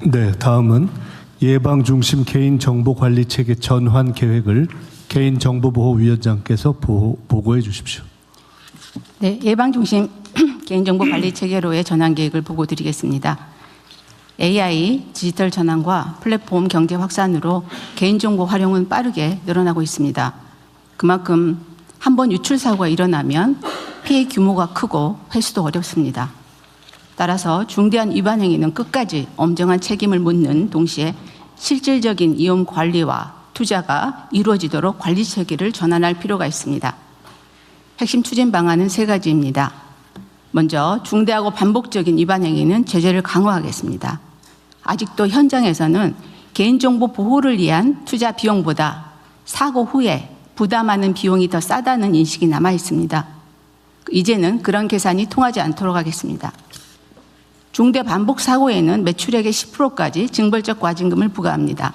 네, 다음은 예방중심 개인정보관리체계 전환 계획을 개인정보보호위원장께서 보고해 주십시오. 네, 예방중심 개인정보관리체계로의 전환 계획을 보고 드리겠습니다. AI, 디지털 전환과 플랫폼 경제 확산으로 개인정보 활용은 빠르게 늘어나고 있습니다. 그만큼 한번 유출 사고가 일어나면 피해 규모가 크고 회수도 어렵습니다. 따라서 중대한 위반 행위는 끝까지 엄정한 책임을 묻는 동시에 실질적인 위험 관리와 투자가 이루어지도록 관리 체계를 전환할 필요가 있습니다. 핵심 추진 방안은 3가지입니다. 먼저 중대하고 반복적인 위반 행위는 제재를 강화하겠습니다. 아직도 현장에서는 개인정보 보호를 위한 투자 비용보다 사고 후에 부담하는 비용이 더 싸다는 인식이 남아 있습니다. 이제는 그런 계산이 통하지 않도록 하겠습니다. 중대 반복 사고에는 매출액의 10%까지 징벌적 과징금을 부과합니다.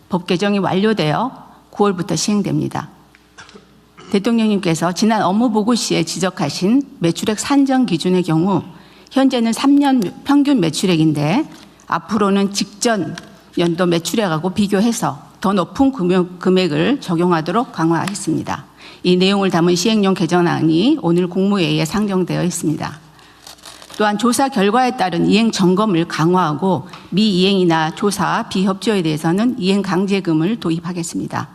법 개정이 완료되어 9월부터 시행됩니다. 대통령님께서 지난 업무보고 시에 지적하신 매출액 산정 기준의 경우 현재는 3년 평균 매출액인데 앞으로는 직전 연도 매출액하고 비교해서 더 높은 금액을 적용하도록 강화했습니다. 이 내용을 담은 시행령 개정안이 오늘 국무회의에 상정되어 있습니다. 또한 조사 결과에 따른 이행 점검을 강화하고 미이행이나 조사 비협조에 대해서는 이행 강제금을 도입하겠습니다.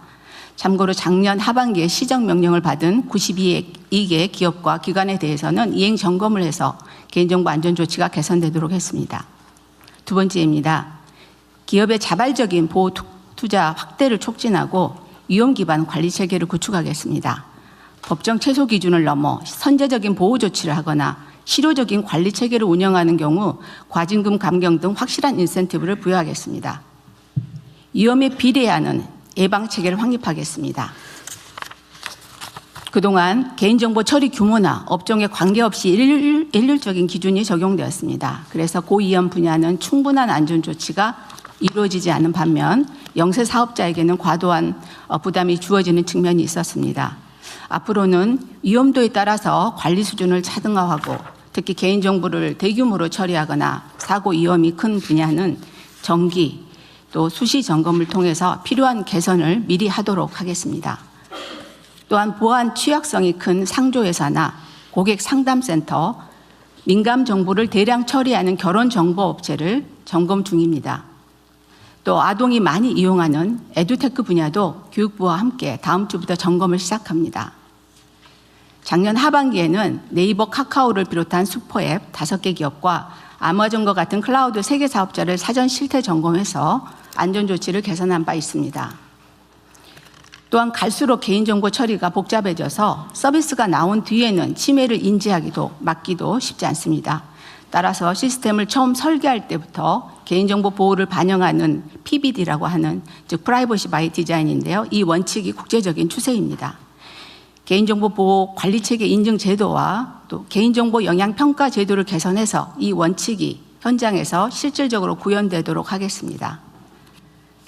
참고로 작년 하반기에 시정명령을 받은 92개 기업과 기관에 대해서는 이행 점검을 해서 개인정보 안전 조치가 개선되도록 했습니다. 2번째입니다. 기업의 자발적인 보호 투자 확대를 촉진하고 위험 기반 관리 체계를 구축하겠습니다. 법정 최소 기준을 넘어 선제적인 보호 조치를 하거나 실효적인 관리 체계를 운영하는 경우 과징금 감경 등 확실한 인센티브를 부여하겠습니다. 위험에 비례하는 예방 체계를 확립하겠습니다. 그동안 개인정보 처리 규모나 업종에 관계없이 일률적인 기준이 적용되었습니다. 그래서 고위험 분야는 충분한 안전 조치가 이루어지지 않은 반면 영세 사업자에게는 과도한 부담이 주어지는 측면이 있었습니다. 앞으로는 위험도에 따라서 관리 수준을 차등화하고 특히 개인정보를 대규모로 처리하거나 사고 위험이 큰 분야는 정기 또 수시 점검을 통해서 필요한 개선을 미리 하도록 하겠습니다. 또한 보안 취약성이 큰 상조회사나 고객 상담센터, 민감 정보를 대량 처리하는 결혼정보업체를 점검 중입니다. 또 아동이 많이 이용하는 에듀테크 분야도 교육부와 함께 다음 주부터 점검을 시작합니다. 작년 하반기에는 네이버, 카카오를 비롯한 슈퍼앱 5개 기업과 아마존과 같은 클라우드 3개 사업자를 사전 실태 점검해서 안전조치를 개선한 바 있습니다. 또한 갈수록 개인정보 처리가 복잡해져서 서비스가 나온 뒤에는 침해를 인지하기도 막기도 쉽지 않습니다. 따라서 시스템을 처음 설계할 때부터 개인정보 보호를 반영하는 PBD라고 하는 즉 프라이버시 바이 디자인인데요. 이 원칙이 국제적인 추세입니다. 개인정보 보호 관리체계 인증 제도와 또 개인정보 영향 평가 제도를 개선해서 이 원칙이 현장에서 실질적으로 구현되도록 하겠습니다.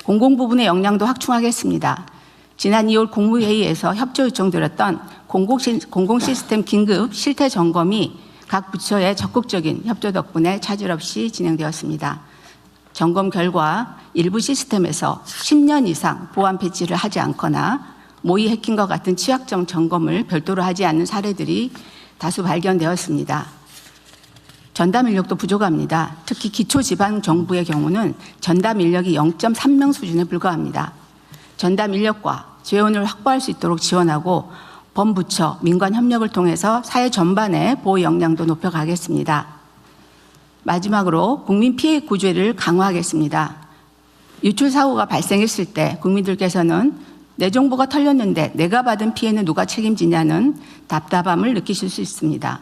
공공부문의 역량도 확충하겠습니다. 지난 2월 국무회의에서 협조 요청드렸던 공공시스템 긴급 실태 점검이 각 부처의 적극적인 협조 덕분에 차질 없이 진행되었습니다. 점검 결과 일부 시스템에서 10년 이상 보안 패치를 하지 않거나 모의 해킹과 같은 취약점 점검을 별도로 하지 않는 사례들이 다수 발견되었습니다. 전담 인력도 부족합니다. 특히 기초지방정부의 경우는 전담 인력이 0.3명 수준에 불과합니다. 전담 인력과 재원을 확보할 수 있도록 지원하고 범부처, 민관 협력을 통해서 사회 전반의 보호 역량도 높여가겠습니다. 마지막으로 국민 피해 구제를 강화하겠습니다. 유출 사고가 발생했을 때 국민들께서는 내 정보가 털렸는데 내가 받은 피해는 누가 책임지냐는 답답함을 느끼실 수 있습니다.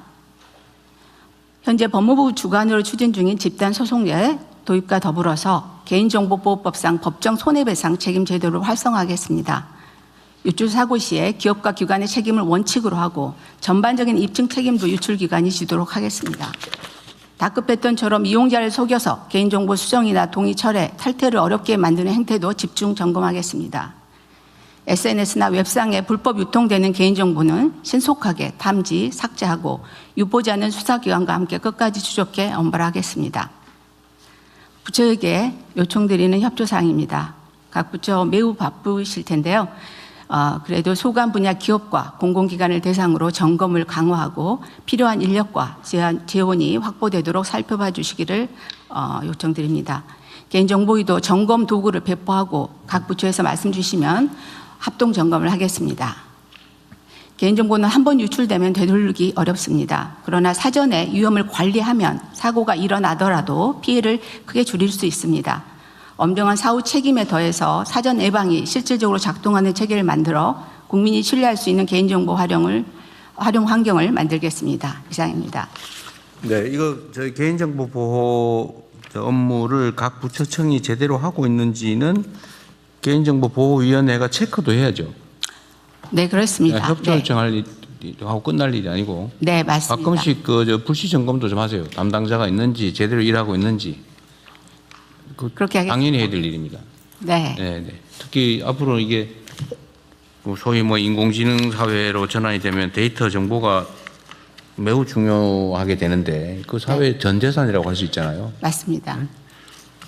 현재 법무부 주관으로 추진 중인 집단소송의 도입과 더불어서 개인정보보호법상 법정 손해배상 책임 제도를 활성화하겠습니다. 유출 사고 시에 기업과 기관의 책임을 원칙으로 하고 전반적인 입증 책임도 유출 기관이 지도록 하겠습니다. 다크패턴처럼 이용자를 속여서 개인정보 수정이나 동의 철회, 탈퇴를 어렵게 만드는 행태도 집중 점검하겠습니다. SNS나 웹상에 불법 유통되는 개인정보는 신속하게 탐지, 삭제하고 유포자는 수사기관과 함께 끝까지 추적해 엄벌하겠습니다. 부처에게 요청드리는 협조사항입니다. 각 부처 매우 바쁘실 텐데요. 그래도 소관 분야 기업과 공공기관을 대상으로 점검을 강화하고 필요한 인력과 재원이 확보되도록 살펴봐 주시기를 요청드립니다. 개인정보위도 점검 도구를 배포하고 각 부처에서 말씀 주시면 합동 점검을 하겠습니다. 개인정보는 한 번 유출되면 되돌리기 어렵습니다. 그러나 사전에 위험을 관리하면 사고가 일어나더라도 피해를 크게 줄일 수 있습니다. 엄정한 사후 책임에 더해서 사전 예방이 실질적으로 작동하는 체계를 만들어 국민이 신뢰할 수 있는 개인정보 활용 환경을 만들겠습니다. 이상입니다. 네, 이거 저희 개인정보 보호 업무를 각 부처청이 제대로 하고 있는지는 개인정보보호위원회가 체크도 해야죠. 네, 그렇습니다. 협조 요청할 하고 끝날 일이 아니고. 네, 맞습니다. 가끔씩 불시 점검도 좀 하세요. 담당자가 있는지 제대로 일하고 있는지. 그렇게 하겠습니다. 당연히 해야 될 일입니다. 네. 네, 네. 특히 앞으로 이게 소위 인공지능 사회로 전환이 되면 데이터 정보가 매우 중요하게 되는데 그 사회 전 재산이라고 할 수 있잖아요. 맞습니다.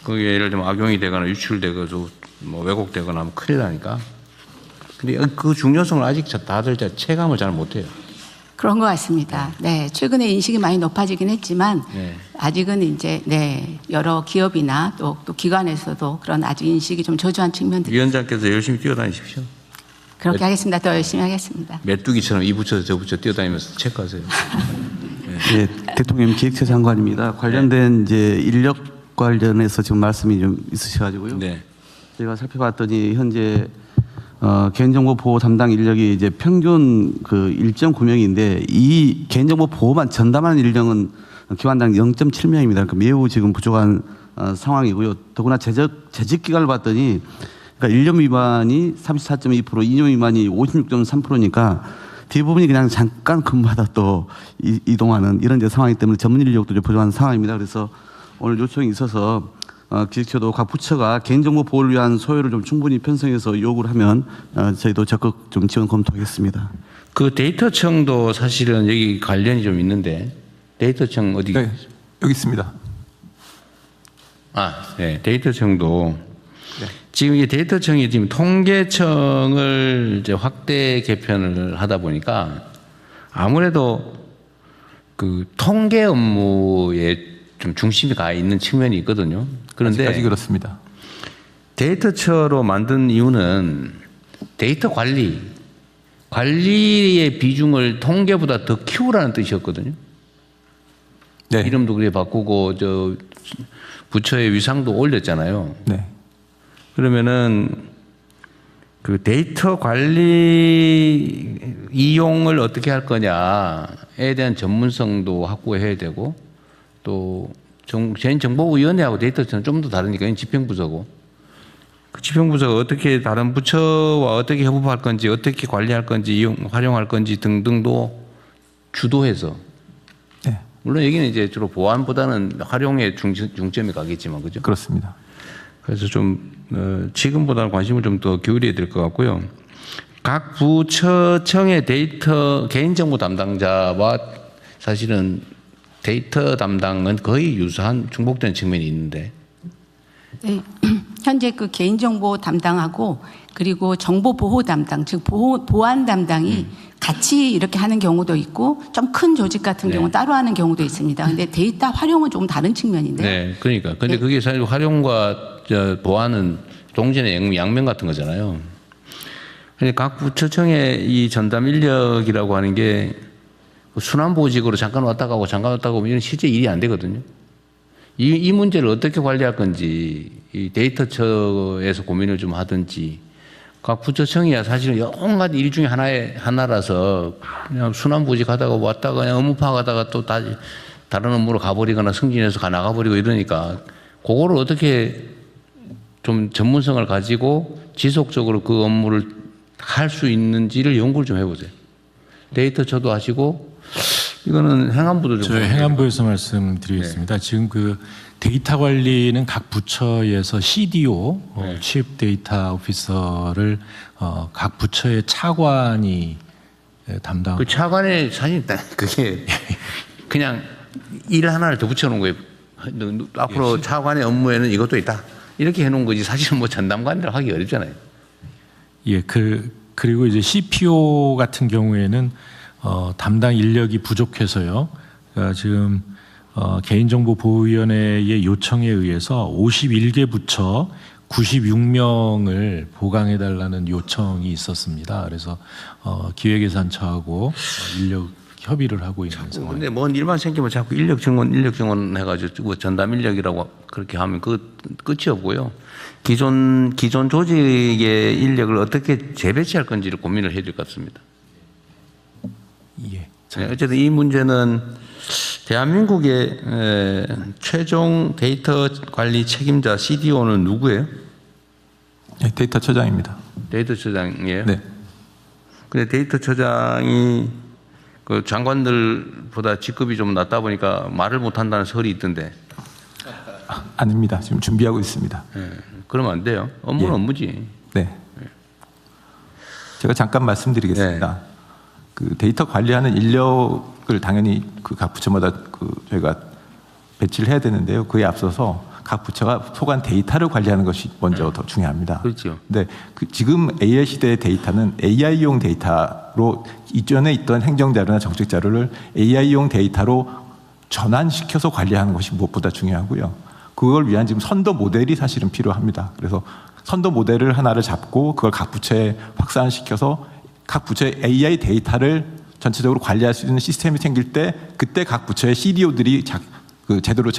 그게 예를 들면 악용이 되거나 유출되거나 왜곡되거나 하면 큰일 나니까. 근데 그 중요성을 아직 다들 체감을 잘 못해요. 그런 것 같습니다. 네, 최근에 인식이 많이 높아지긴 했지만 네. 아직은 이제 여러 기업이나 또 기관에서도 그런 아직 인식이 좀 저조한 측면들이 위원장께서 열심히 뛰어다니십시오. 그렇게 하겠습니다. 더 열심히 하겠습니다. 메뚜기처럼 이 부처 저 부처 뛰어다니면서 체크하세요. 예, 대통령 기획처 장관입니다. 관련된 이제 인력 관련해서 지금 말씀이 좀 있으셔가지고요. 네. 제가 살펴봤더니 현재 개인정보 보호 담당 인력이 이제 평균 그 1.9명인데 이 개인정보 보호만 전담하는 인력은 기관당 0.7명입니다. 그러니까 매우 지금 부족한 상황이고요. 더구나 재직 기간을 봤더니 그러니까 1년 미만이 34.2%, 2년 미만이 56.3%니까 대부분이 그냥 잠깐 근무하다 또 이동하는 이런 이제 상황이기 때문에 전문 인력도 좀 부족한 상황입니다. 그래서 오늘 요청이 있어서 기획처도 각 부처가 개인정보 보호를 위한 소요를 좀 충분히 편성해서 요구를 하면 저희도 적극 좀 지원 검토하겠습니다. 그 데이터청도 사실은 여기 관련이 좀 있는데 데이터청 어디? 네, 여기 있습니다. 네, 데이터청도 네. 지금 이 데이터청이 지금 통계청을 이제 확대 개편을 하다 보니까 아무래도 그 통계 업무에 좀 중심이 가 있는 측면이 있거든요. 그런데 아직까지 그렇습니다. 데이터처로 만든 이유는 데이터 관리의 비중을 통계보다 더 키우라는 뜻이었거든요. 네. 이름도 그래 바꾸고 부처의 위상도 올렸잖아요. 네. 그러면은 그 데이터 관리 이용을 어떻게 할 거냐에 대한 전문성도 확보해야 되고 또 개인정보위원회하고 데이터처는 좀 더 다르니까 집행부서고 그 집행부서가 어떻게 다른 부처와 어떻게 협업할 건지 어떻게 관리할 건지 활용할 건지 등등도 주도해서 네. 물론 여기는 이제 주로 보안보다는 활용에 중점이 가겠지만 그죠? 그렇습니다. 그래서 좀 지금보다는 관심을 좀 더 기울여야 될 것 같고요. 각 부처청의 데이터 개인정보 담당자와 사실은 데이터 담당은 거의 유사한 중복되는 측면이 있는데. 네, 현재 그 개인정보 담당하고 그리고 정보보호 담당, 즉 보안 담당이 같이 이렇게 하는 경우도 있고 좀 큰 조직 같은 네. 경우 따로 하는 경우도 있습니다. 근데 데이터 활용은 조금 다른 측면인데요. 네, 그러니까. 근데 네. 그게 사실 활용과 보안은 동전의 양면 같은 거잖아요. 근데 각 부처청의 이 전담 인력이라고 하는 게 순환보직으로 잠깐 왔다 가고 잠깐 왔다 가고 이런 실제 일이 안 되거든요. 이 문제를 어떻게 관리할 건지 이 데이터처에서 고민을 좀 하든지 각 부처청이야 사실은 여러 가지 일 중에 하나라서 그냥 순환보직 하다가 왔다가 그냥 업무 파악하다가 또 다른 업무로 가버리거나 승진해서 나가버리고 이러니까 그거를 어떻게 좀 전문성을 가지고 지속적으로 그 업무를 할 수 있는지를 연구를 좀 해보세요. 데이터처도 하시고 이거는 행안부도 좀. 저희 행안부에서 말씀드리겠습니다. 지금 그 데이터 관리는 각 부처에서 CDO, Chief Data Officer를 각 부처의 차관이 담당. 그 차관의 사실 그게 그냥 일 하나를 더 붙여놓은 거예요. 앞으로 차관의 업무에는 이것도 있다. 이렇게 해놓은 거지 사실은 뭐 전담관이라고 하기 어렵잖아요. 예, 그리고 이제 CPO 같은 경우에는 담당 인력이 부족해서요. 그러니까 지금 개인정보보호위원회의 요청에 의해서 51개 부처 96명을 보강해달라는 요청이 있었습니다. 그래서 기획예산처하고 인력 협의를 하고 있는 상황입니다. 근데 뭔 일만 생기면 자꾸 인력 증원 해가지고 전담 인력이라고 그렇게 하면 끝이 없고요. 기존 조직의 인력을 어떻게 재배치할 건지를 고민을 해야 될 것 같습니다. 예. 네, 어쨌든 이 문제는 대한민국의 최종 데이터 관리 책임자 CDO는 누구예요? 네, 데이터 처장입니다. 데이터 처장이에요? 네. 근데 데이터 처장이 그 장관들보다 직급이 좀 낮다 보니까 말을 못한다는 설이 있던데. 아닙니다. 지금 준비하고 있습니다. 네, 그러면 안 돼요. 업무는 예. 업무지. 네. 제가 잠깐 말씀드리겠습니다. 그 데이터 관리하는 인력을 당연히 그 각 부처마다 저희가 배치를 해야 되는데요. 그에 앞서서 각 부처가 소관 데이터를 관리하는 것이 먼저 더 중요합니다. 그렇죠. 근데 지금 AI 시대의 데이터는 AI용 데이터로 이전에 있던 행정자료나 정책 자료를 AI용 데이터로 전환시켜서 관리하는 것이 무엇보다 중요하고요. 그걸 위한 지금 선도 모델이 사실은 필요합니다. 그래서 선도 모델을 하나를 잡고 그걸 각 부처에 확산시켜서 각 부처의 AI 데이터를 전체적으로 관리할 수 있는 시스템이 생길 때 그때 각 부처의 CDO들이 제대로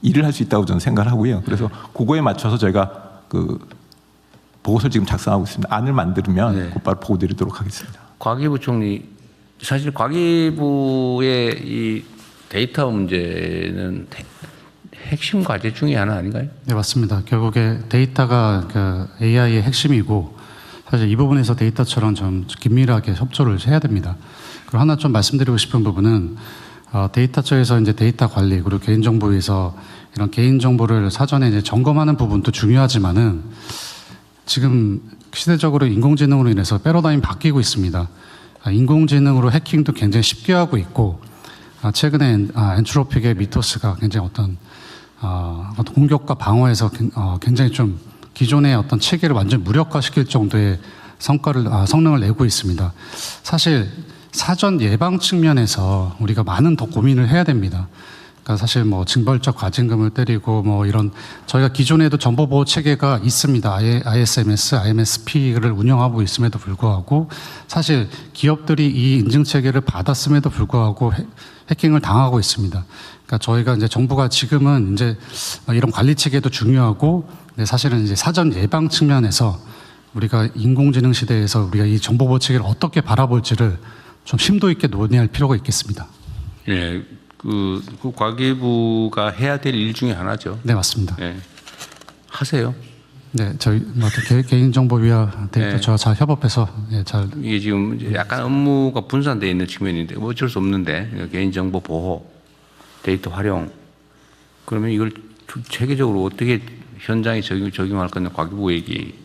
일을 할 수 있다고 저는 생각을 하고요. 그래서 그거에 맞춰서 저희가 보고서를 지금 작성하고 있습니다. 안을 만들면 곧바로 보고 드리도록 하겠습니다. 과기부 총리, 사실 과기부의 이 데이터 문제는 핵심 과제 중에 하나 아닌가요? 네, 맞습니다. 결국에 데이터가 그 AI의 핵심이고 사실 이 부분에서 데이터처럼 좀 긴밀하게 협조를 해야 됩니다. 그리고 하나 좀 말씀드리고 싶은 부분은 데이터 쪽에서 이제 데이터 관리 그리고 개인정보에서 이런 개인정보를 사전에 이제 점검하는 부분도 중요하지만은 지금 시대적으로 인공지능으로 인해서 패러다임이 바뀌고 있습니다. 인공지능으로 해킹도 굉장히 쉽게 하고 있고 최근에 엔트로픽의 미토스가 굉장히 어떤 공격과 방어에서 굉장히 좀 기존의 어떤 체계를 완전 무력화시킬 정도의 성능을 내고 있습니다. 사실 사전 예방 측면에서 우리가 많은 더 고민을 해야 됩니다. 그러니까 사실 뭐 징벌적 과징금을 때리고 뭐 이런 저희가 기존에도 정보보호 체계가 있습니다. ISMS, IMSP를 운영하고 있음에도 불구하고 사실 기업들이 이 인증 체계를 받았음에도 불구하고 해킹을 당하고 있습니다. 그러니까 저희가 이제 정부가 지금은 이제 이런 관리 체계도 중요하고 사실은 이제 사전 예방 측면에서 우리가 인공지능 시대에서 우리가 이 정보보호 체계를 어떻게 바라볼지를 좀 심도 있게 논의할 필요가 있겠습니다. 예, 그 과기부가 해야 될 일 중에 하나죠. 네, 맞습니다. 예, 하세요. 네, 저희 개인정보위와 데이터 저와 잘 협업해서 잘 이게 지금 이제 약간 업무가 분산되어 있는 측면인데 뭐 어쩔 수 없는데 개인정보 보호, 데이터 활용 그러면 이걸 체계적으로 어떻게 현장에 적용할 건지 과기부 얘기일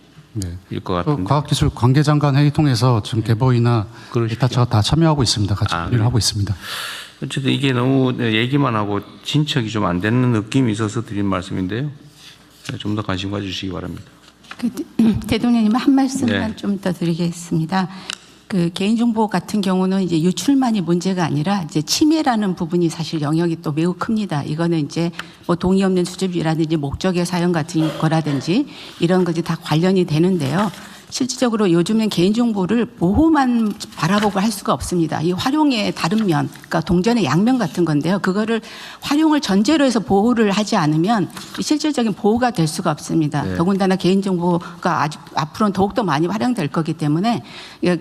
것 같은데. 과학기술 관계장관 회의 통해서 지금 개보이나 그러십시오. 데이터처가 다 참여하고 있습니다. 같이 논의를 하고 있습니다. 어쨌든 이게 너무 얘기만 하고 진척이 좀 안 되는 느낌이 있어서 드린 말씀인데요. 좀 더 관심 가주시기 바랍니다. 대통령님 한 말씀만 네. 좀 더 드리겠습니다. 그 개인정보 같은 경우는 이제 유출만이 문제가 아니라 이제 침해라는 부분이 사실 영역이 또 매우 큽니다. 이거는 이제 뭐 동의 없는 수집이라든지 목적의 사용 같은 거라든지 이런 것이 다 관련이 되는데요. 실질적으로 요즘엔 개인정보를 보호만 바라보고 할 수가 없습니다. 이 활용의 다른 면, 그러니까 동전의 양면 같은 건데요. 그거를 활용을 전제로 해서 보호를 하지 않으면 실질적인 보호가 될 수가 없습니다. 네. 더군다나 개인정보가 아직 앞으로는 더욱더 많이 활용될 거기 때문에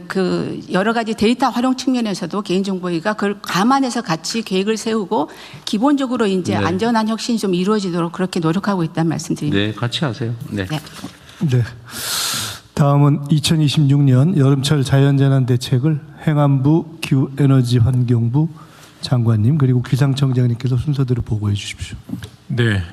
그 여러 가지 데이터 활용 측면에서도 개인정보위가 그걸 감안해서 같이 계획을 세우고 기본적으로 이제 안전한 혁신이 좀 이루어지도록 그렇게 노력하고 있다는 말씀드립니다. 네, 같이 하세요. 네. 네. 네. 다음은 2026년 여름철 자연재난 대책을 행안부, 기후에너지환경부 장관님 그리고 기상청장님께서 순서대로 보고해 주십시오. 네.